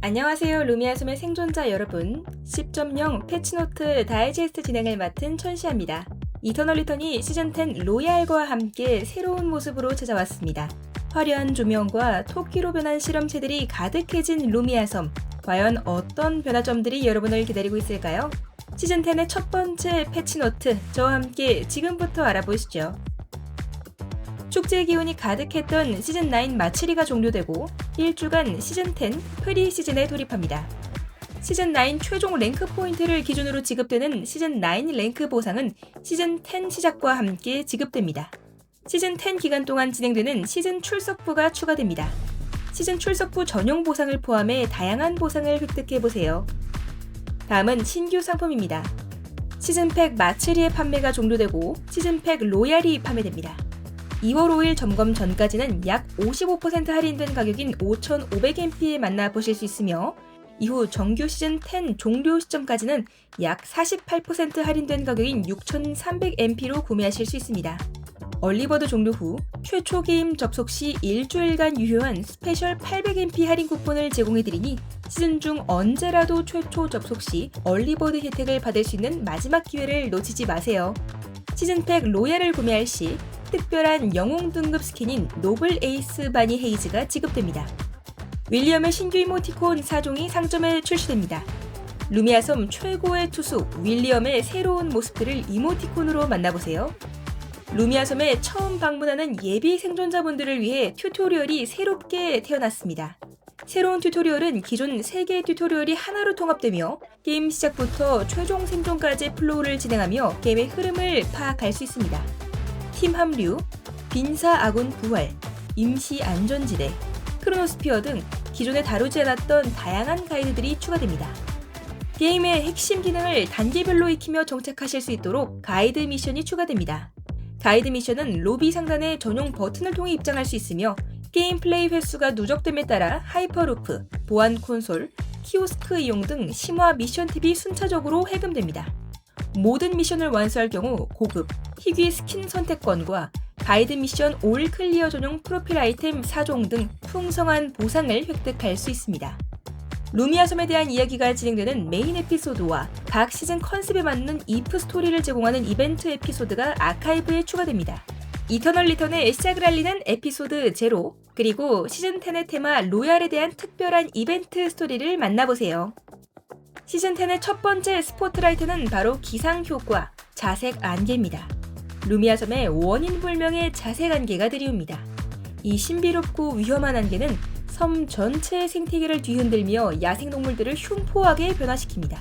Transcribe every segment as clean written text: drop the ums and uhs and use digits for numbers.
안녕하세요. 루미아섬의 생존자 여러분. 10.0 패치노트 다이제스트 진행을 맡은 천시아입니다. 이터널 리턴이 시즌10 로얄과 함께 새로운 모습으로 찾아왔습니다. 화려한 조명과 토끼로 변한 실험체들이 가득해진 루미아섬. 과연 어떤 변화점들이 여러분을 기다리고 있을까요? 시즌10의 첫 번째 패치노트, 저와 함께 지금부터 알아보시죠. 축제 기운이 가득했던 시즌9 마치리가 종료되고 1주간 시즌10 프리 시즌에 돌입합니다. 시즌9 최종 랭크 포인트를 기준으로 지급되는 시즌9 랭크 보상은 시즌10 시작과 함께 지급됩니다. 시즌10 기간 동안 진행되는 시즌 출석부가 추가됩니다. 시즌 출석부 전용 보상을 포함해 다양한 보상을 획득해보세요. 다음은 신규 상품입니다. 시즌팩 마치리의 판매가 종료되고 시즌팩 로얄이 판매됩니다. 2월 5일 점검 전까지는 약 55% 할인된 가격인 5,500MP에 만나보실 수 있으며 이후 정규 시즌10 종료 시점까지는 약 48% 할인된 가격인 6,300MP로 구매하실 수 있습니다. 얼리버드 종료 후 최초 게임 접속 시 일주일간 유효한 스페셜 800MP 할인 쿠폰을 제공해드리니 시즌 중 언제라도 최초 접속 시 얼리버드 혜택을 받을 수 있는 마지막 기회를 놓치지 마세요. 시즌팩 로얄을 구매할 시 특별한 영웅 등급 스킨인 노블 에이스 바니 헤이즈가 지급됩니다. 윌리엄의 신규 이모티콘 4종이 상점에 출시됩니다. 루미아섬 최고의 투수 윌리엄의 새로운 모습들을 이모티콘으로 만나보세요. 루미아섬에 처음 방문하는 예비 생존자분들을 위해 튜토리얼이 새롭게 태어났습니다. 새로운 튜토리얼은 기존 3개의 튜토리얼이 하나로 통합되며 게임 시작부터 최종 생존까지의 플로우를 진행하며 게임의 흐름을 파악할 수 있습니다. 팀 합류, 빈사 아군 부활, 임시 안전지대, 크로노스피어 등 기존에 다루지 않았던 다양한 가이드들이 추가됩니다. 게임의 핵심 기능을 단계별로 익히며 정착하실 수 있도록 가이드 미션이 추가됩니다. 가이드 미션은 로비 상단에 전용 버튼을 통해 입장할 수 있으며 게임 플레이 횟수가 누적됨에 따라 하이퍼루프, 보안 콘솔, 키오스크 이용 등 심화 미션 팁이 순차적으로 해금됩니다. 모든 미션을 완수할 경우 고급, 희귀 스킨 선택권과 가이드 미션 올 클리어 전용 프로필 아이템 4종 등 풍성한 보상을 획득할 수 있습니다. 루미아섬에 대한 이야기가 진행되는 메인 에피소드와 각 시즌 컨셉에 맞는 이프 스토리를 제공하는 이벤트 에피소드가 아카이브에 추가됩니다. 이터널 리턴의 시작을 알리는 에피소드 0, 그리고 시즌10의 테마 로얄에 대한 특별한 이벤트 스토리를 만나보세요. 시즌10의 첫 번째 스포트라이트는 바로 기상 효과, 자색 안개입니다. 루미아섬에 원인불명의 자색 안개가 들이옵니다. 이 신비롭고 위험한 안개는 섬 전체의 생태계를 뒤흔들며 야생동물들을 흉포하게 변화시킵니다.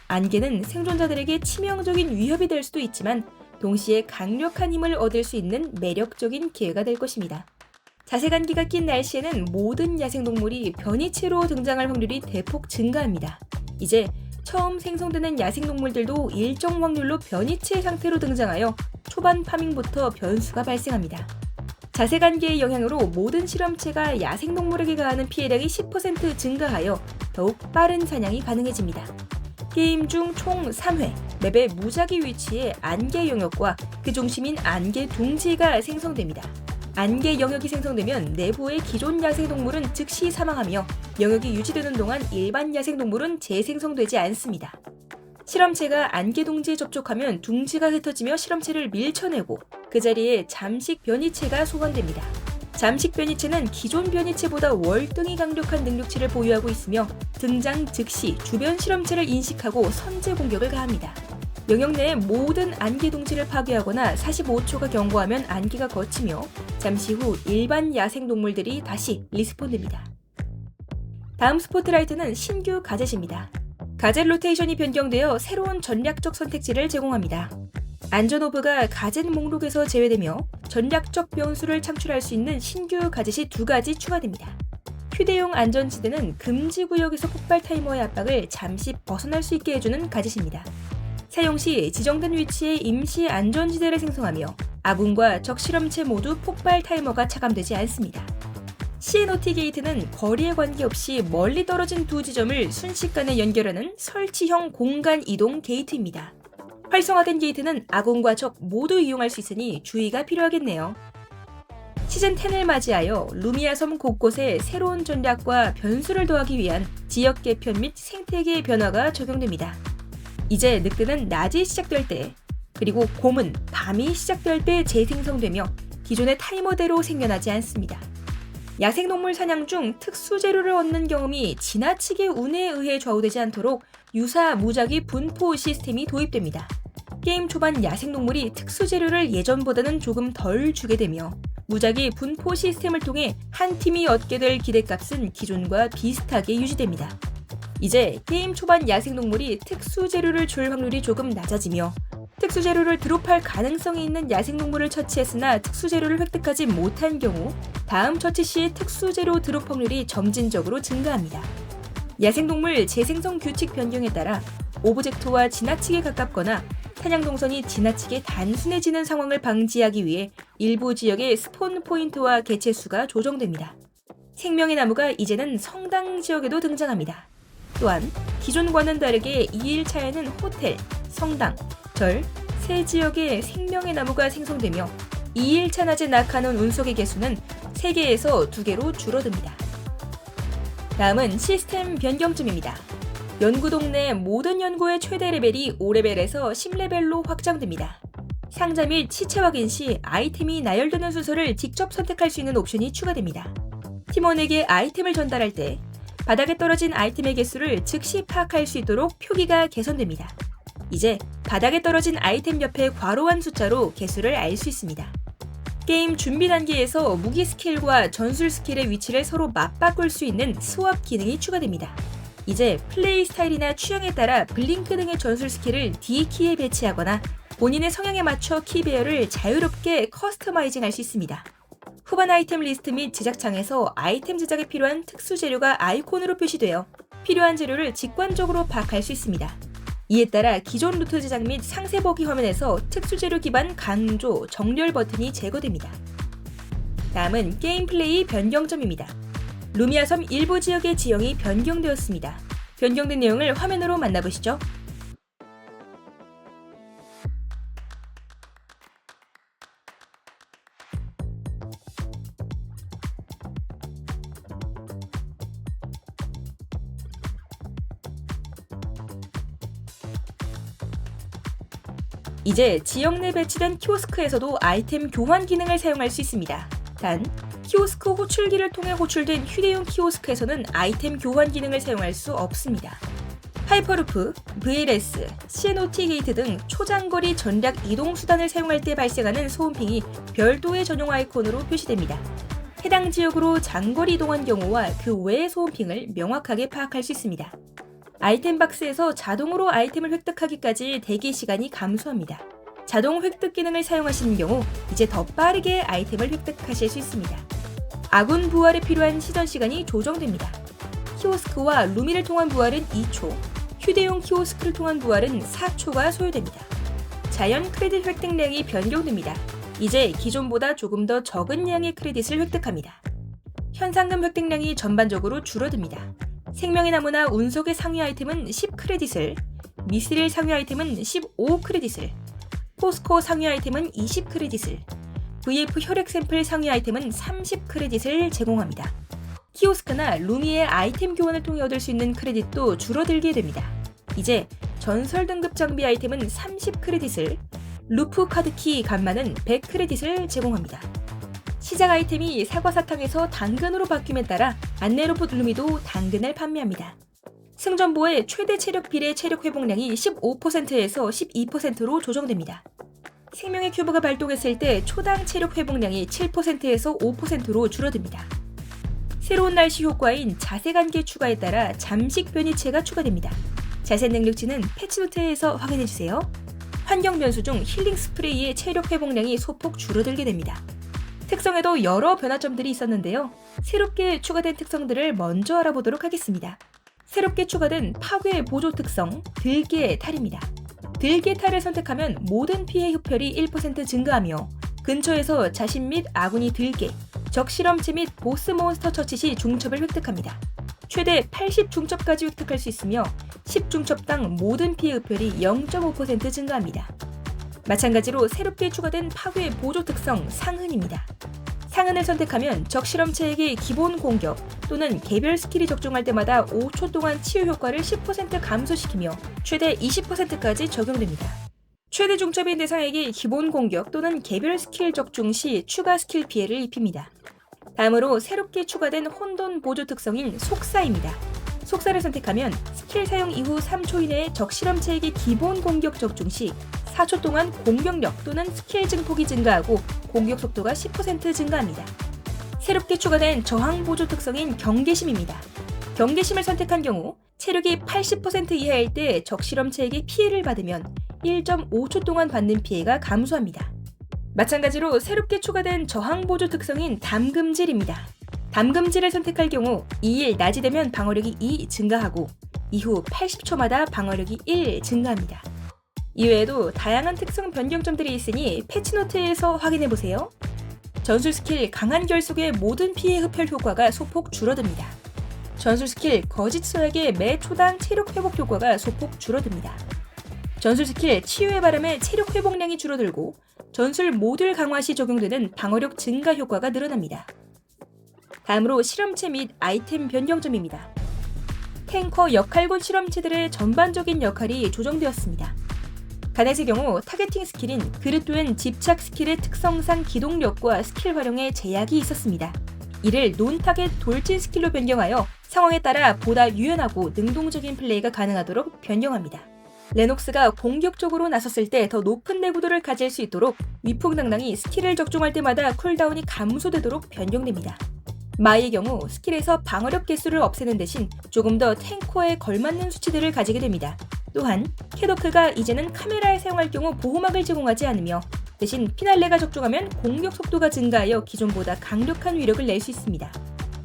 안개는 생존자들에게 치명적인 위협이 될 수도 있지만 동시에 강력한 힘을 얻을 수 있는 매력적인 기회가 될 것입니다. 자색 안개가 낀 날씨에는 모든 야생동물이 변이체로 등장할 확률이 대폭 증가합니다. 이제 처음 생성되는 야생동물들도 일정 확률로 변이체 상태로 등장하여 초반 파밍부터 변수가 발생합니다. 자색 안개의 영향으로 모든 실험체가 야생동물에게 가하는 피해량이 10% 증가하여 더욱 빠른 사냥이 가능해집니다. 게임 중 총 3회, 맵의 무작위 위치에 안개 영역과 그 중심인 안개 둥지가 생성됩니다. 안개 영역이 생성되면 내부의 기존 야생동물은 즉시 사망하며 영역이 유지되는 동안 일반 야생동물은 재생성되지 않습니다. 실험체가 안개 둥지에 접촉하면 둥지가 흩어지며 실험체를 밀쳐내고 그 자리에 잠식 변이체가 소환됩니다. 잠식 변이체는 기존 변이체보다 월등히 강력한 능력치를 보유하고 있으며 등장 즉시 주변 실험체를 인식하고 선제 공격을 가합니다. 영역 내의 모든 안개 둥지를 파괴하거나 45초가 경과하면 안개가 걷히며 잠시 후 일반 야생동물들이 다시 리스폰됩니다. 다음 스포트라이트는 신규 가젯입니다. 가젯 로테이션이 변경되어 새로운 전략적 선택지를 제공합니다. 안전오브가 가젯 목록에서 제외되며 전략적 변수를 창출할 수 있는 신규 가젯이 2가지 추가됩니다. 휴대용 안전지대는 금지 구역에서 폭발 타이머의 압박을 잠시 벗어날 수 있게 해주는 가젯입니다. 사용 시 지정된 위치에 임시 안전지대를 생성하며 아군과 적 실험체 모두 폭발 타이머가 차감되지 않습니다. CNOT 게이트는 거리에 관계없이 멀리 떨어진 두 지점을 순식간에 연결하는 설치형 공간 이동 게이트입니다. 활성화된 게이트는 아군과 적 모두 이용할 수 있으니 주의가 필요하겠네요. 시즌 10을 맞이하여 루미아 섬 곳곳에 새로운 전략과 변수를 더하기 위한 지역 개편 및 생태계의 변화가 적용됩니다. 이제 늑대는 낮이 시작될 때, 그리고 곰은 밤이 시작될 때 재생성되며 기존의 타이머대로 생겨나지 않습니다. 야생동물 사냥 중 특수 재료를 얻는 경험이 지나치게 운에 의해 좌우되지 않도록 유사 무작위 분포 시스템이 도입됩니다. 게임 초반 야생동물이 특수 재료를 예전보다는 조금 덜 주게 되며 무작위 분포 시스템을 통해 한 팀이 얻게 될 기대값은 기존과 비슷하게 유지됩니다. 이제 게임 초반 야생동물이 특수 재료를 줄 확률이 조금 낮아지며 특수 재료를 드롭할 가능성이 있는 야생동물을 처치했으나 특수 재료를 획득하지 못한 경우 다음 처치 시 특수 재료 드롭 확률이 점진적으로 증가합니다. 야생동물 재생성 규칙 변경에 따라 오브젝트와 지나치게 가깝거나 사냥 동선이 지나치게 단순해지는 상황을 방지하기 위해 일부 지역의 스폰 포인트와 개체 수가 조정됩니다. 생명의 나무가 이제는 성당 지역에도 등장합니다. 또한 기존과는 다르게 2일차에는 호텔, 성당, 절, 세 지역에 생명의 나무가 생성되며 2일차 낮에 낙하는 운석의 개수는 3개에서 2개로 줄어듭니다. 다음은 시스템 변경점입니다. 연구동 내 모든 연구의 최대 레벨이 5레벨에서 10레벨로 확장됩니다. 상자 및 시체 확인 시 아이템이 나열되는 순서를 직접 선택할 수 있는 옵션이 추가됩니다. 팀원에게 아이템을 전달할 때 바닥에 떨어진 아이템의 개수를 즉시 파악할 수 있도록 표기가 개선됩니다. 이제 바닥에 떨어진 아이템 옆에 괄호한 숫자로 개수를 알 수 있습니다. 게임 준비 단계에서 무기 스킬과 전술 스킬의 위치를 서로 맞바꿀 수 있는 스왑 기능이 추가됩니다. 이제 플레이 스타일이나 취향에 따라 블링크 등의 전술 스킬을 D키에 배치하거나 본인의 성향에 맞춰 키 배열을 자유롭게 커스터마이징 할 수 있습니다. 후반 아이템 리스트 및 제작창에서 아이템 제작에 필요한 특수 재료가 아이콘으로 표시되어 필요한 재료를 직관적으로 파악할 수 있습니다. 이에 따라 기존 루트 제작 및 상세 보기 화면에서 특수 재료 기반 강조, 정렬 버튼이 제거됩니다. 다음은 게임 플레이 변경점입니다. 루미아 섬 일부 지역의 지형이 변경되었습니다. 변경된 내용을 화면으로 만나보시죠. 이제 지역 내 배치된 키오스크에서도 아이템 교환 기능을 사용할 수 있습니다. 단, 키오스크 호출기를 통해 호출된 휴대용 키오스크에서는 아이템 교환 기능을 사용할 수 없습니다. 하이퍼루프, VLS, CNOT 게이트 등 초장거리 전략 이동 수단을 사용할 때 발생하는 소음핑이 별도의 전용 아이콘으로 표시됩니다. 해당 지역으로 장거리 이동한 경우와 그 외의 소음핑을 명확하게 파악할 수 있습니다. 아이템 박스에서 자동으로 아이템을 획득하기까지 대기 시간이 감소합니다. 자동 획득 기능을 사용하시는 경우 이제 더 빠르게 아이템을 획득하실 수 있습니다. 아군 부활에 필요한 시전 시간이 조정됩니다. 키오스크와 루미를 통한 부활은 2초, 휴대용 키오스크를 통한 부활은 4초가 소요됩니다. 자연 크레딧 획득량이 변경됩니다. 이제 기존보다 조금 더 적은 양의 크레딧을 획득합니다. 현상금 획득량이 전반적으로 줄어듭니다. 생명의 나무나 운석의 상위 아이템은 10크레딧을, 미스릴 상위 아이템은 15크레딧을, 포스코 상위 아이템은 20크레딧을, VF 혈액 샘플 상위 아이템은 30크레딧을 제공합니다. 키오스크나 루미의 아이템 교환을 통해 얻을 수 있는 크레딧도 줄어들게 됩니다. 이제 전설 등급 장비 아이템은 30크레딧을, 루프 카드키 간만은 100크레딧을 제공합니다. 시작 아이템이 사과사탕에서 당근으로 바뀜에 따라 안네로봇 루미도 당근을 판매합니다. 승전보의 최대 체력 비례 체력 회복량이 15%에서 12%로 조정됩니다. 생명의 큐브가 발동했을 때 초당 체력 회복량이 7%에서 5%로 줄어듭니다. 새로운 날씨 효과인 자세 관계 추가에 따라 잠식 변이체가 추가됩니다. 자세 능력치는 패치노트에서 확인해주세요. 환경 변수 중 힐링 스프레이의 체력 회복량이 소폭 줄어들게 됩니다. 특성에도 여러 변화점들이 있었는데요. 새롭게 추가된 특성들을 먼저 알아보도록 하겠습니다. 새롭게 추가된 파괴 보조 특성, 들개 탈입니다. 들개 탈을 선택하면 모든 피해 흡혈이 1% 증가하며 근처에서 자신 및 아군이 들개, 적 실험체 및 보스 몬스터 처치 시 중첩을 획득합니다. 최대 80 중첩까지 획득할 수 있으며 10 중첩당 모든 피해 흡혈이 0.5% 증가합니다. 마찬가지로 새롭게 추가된 파괴 보조 특성 상흔입니다. 상은을 선택하면 적 실험체에게 기본 공격 또는 개별 스킬이 적중할 때마다 5초 동안 치유 효과를 10% 감소시키며 최대 20%까지 적용됩니다. 최대 중첩인 대상에게 기본 공격 또는 개별 스킬 적중 시 추가 스킬 피해를 입힙니다. 다음으로 새롭게 추가된 혼돈 보조 특성인 속사입니다. 속사를 선택하면 스킬 사용 이후 3초 이내에 적 실험체에게 기본 공격 적중 시 4초 동안 공격력 또는 스킬 증폭이 증가하고 공격 속도가 10% 증가합니다. 새롭게 추가된 저항 보조 특성인 경계심입니다. 경계심을 선택한 경우 체력이 80% 이하일 때 적 실험체에게 피해를 받으면 1.5초 동안 받는 피해가 감소합니다. 마찬가지로 새롭게 추가된 저항 보조 특성인 담금질입니다. 담금질을 선택할 경우 2일 낮이 되면 방어력이 2 증가하고 이후 80초마다 방어력이 1 증가합니다. 이외에도 다양한 특성 변경점들이 있으니 패치노트에서 확인해보세요. 전술 스킬 강한 결속의 모든 피해 흡혈 효과가 소폭 줄어듭니다. 전술 스킬 거짓 소약의 매 초당 체력 회복 효과가 소폭 줄어듭니다. 전술 스킬 치유의 바람에 체력 회복량이 줄어들고 전술 모듈 강화 시 적용되는 방어력 증가 효과가 늘어납니다. 다음으로 실험체 및 아이템 변경점입니다. 탱커 역할군 실험체들의 전반적인 역할이 조정되었습니다. 가넷의 경우 타겟팅 스킬인 그릇된 집착 스킬의 특성상 기동력과 스킬 활용에 제약이 있었습니다. 이를 논타겟 돌진 스킬로 변경하여 상황에 따라 보다 유연하고 능동적인 플레이가 가능하도록 변경합니다. 레녹스가 공격적으로 나섰을 때 더 높은 내구도를 가질 수 있도록 위풍당당이 스킬을 적중할 때마다 쿨다운이 감소되도록 변경됩니다. 마이의 경우 스킬에서 방어력 개수를 없애는 대신 조금 더 탱커에 걸맞는 수치들을 가지게 됩니다. 또한 캐도크가 이제는 카메라에 사용할 경우 보호막을 제공하지 않으며 대신 피날레가 적중하면 공격 속도가 증가하여 기존보다 강력한 위력을 낼 수 있습니다.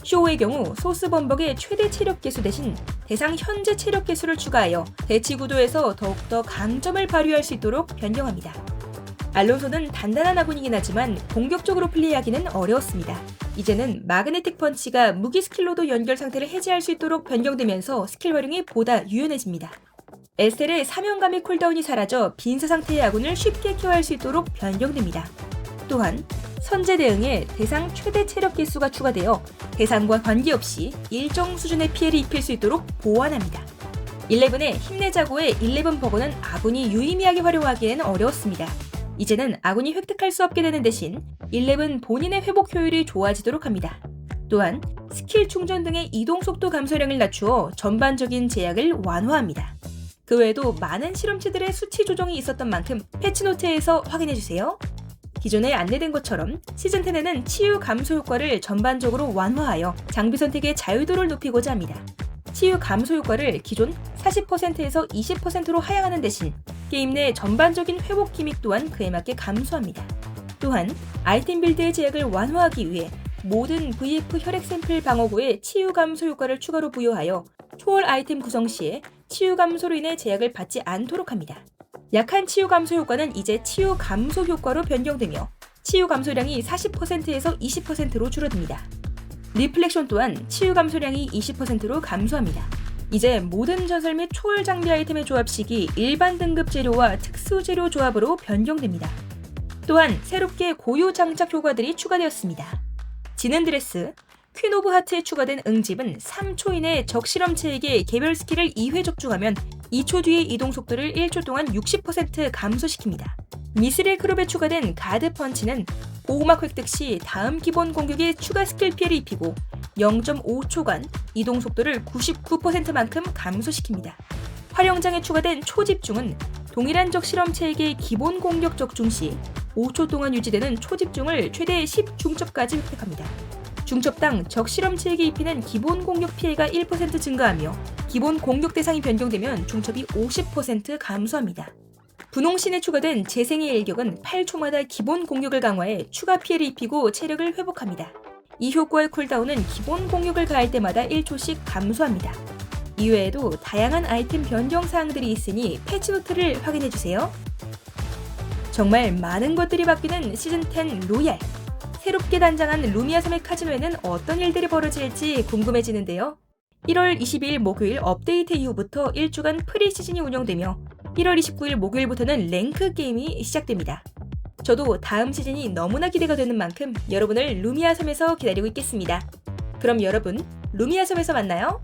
쇼우의 경우 소스 범벅의 최대 체력 개수 대신 대상 현재 체력 개수를 추가하여 대치 구도에서 더욱더 강점을 발휘할 수 있도록 변경합니다. 알론소는 단단한 아군이긴 하지만 공격적으로 플레이하기는 어려웠습니다. 이제는 마그네틱 펀치가 무기 스킬로도 연결 상태를 해제할 수 있도록 변경되면서 스킬 활용이 보다 유연해집니다. 에스텔의 사명감의 쿨다운이 사라져 빈사 상태의 아군을 쉽게 케어할 수 있도록 변경됩니다. 또한 선제 대응에 대상 최대 체력 개수가 추가되어 대상과 관계없이 일정 수준의 피해를 입힐 수 있도록 보완합니다. 11의 힘내자고의 11 버거는 아군이 유의미하게 활용하기에는 어려웠습니다. 이제는 아군이 획득할 수 없게 되는 대신 11 본인의 회복 효율이 좋아지도록 합니다. 또한 스킬 충전 등의 이동 속도 감소량을 낮추어 전반적인 제약을 완화합니다. 그 외에도 많은 실험체들의 수치 조정이 있었던 만큼 패치노트에서 확인해주세요. 기존에 안내된 것처럼 시즌10에는 치유 감소 효과를 전반적으로 완화하여 장비 선택의 자유도를 높이고자 합니다. 치유 감소 효과를 기존 40%에서 20%로 하향하는 대신 게임 내 전반적인 회복 기믹 또한 그에 맞게 감소합니다. 또한 아이템 빌드의 제약을 완화하기 위해 모든 VF 혈액 샘플 방어구에 치유 감소 효과를 추가로 부여하여 초월 아이템 구성 시에 치유 감소로 인해 제약을 받지 않도록 합니다. 약한 치유 감소 효과는 이제 치유 감소 효과로 변경되며 치유 감소량이 40%에서 20%로 줄어듭니다. 리플렉션 또한 치유 감소량이 20%로 감소합니다. 이제 모든 전설 및 초월 장비 아이템의 조합식이 일반 등급 재료와 특수 재료 조합으로 변경됩니다. 또한 새롭게 고유 장착 효과들이 추가되었습니다. 지는 드레스, 퀸 오브 하트에 추가된 응집은 3초 이내에 적 실험체에게 개별 스킬을 2회 적중하면 2초 뒤의 이동 속도를 1초 동안 60% 감소시킵니다. 미스릴 크롭에 추가된 가드 펀치는 보호막 획득 시 다음 기본 공격에 추가 스킬 피해를 입히고 0.5초간 이동 속도를 99%만큼 감소시킵니다. 활용장에 추가된 초집중은 동일한 적 실험체에게 기본 공격 적중 시 5초 동안 유지되는 초집중을 최대 10중첩까지 획득합니다. 중첩당 적 실험체에게 입히는 기본 공격 피해가 1% 증가하며 기본 공격 대상이 변경되면 중첩이 50% 감소합니다. 분홍신에 추가된 재생의 일격은 8초마다 기본 공격을 강화해 추가 피해를 입히고 체력을 회복합니다. 이 효과의 쿨다운은 기본 공격을 가할 때마다 1초씩 감소합니다. 이외에도 다양한 아이템 변경 사항들이 있으니 패치노트를 확인해주세요. 정말 많은 것들이 바뀌는 시즌10 로얄. 새롭게 단장한 루미아 섬의 카지노에는 어떤 일들이 벌어질지 궁금해지는데요. 1월 22일 목요일 업데이트 이후부터 1주간 프리시즌이 운영되며 1월 29일 목요일부터는 랭크 게임이 시작됩니다. 저도 다음 시즌이 너무나 기대가 되는 만큼 여러분을 루미아 섬에서 기다리고 있겠습니다. 그럼 여러분, 루미아 섬에서 만나요.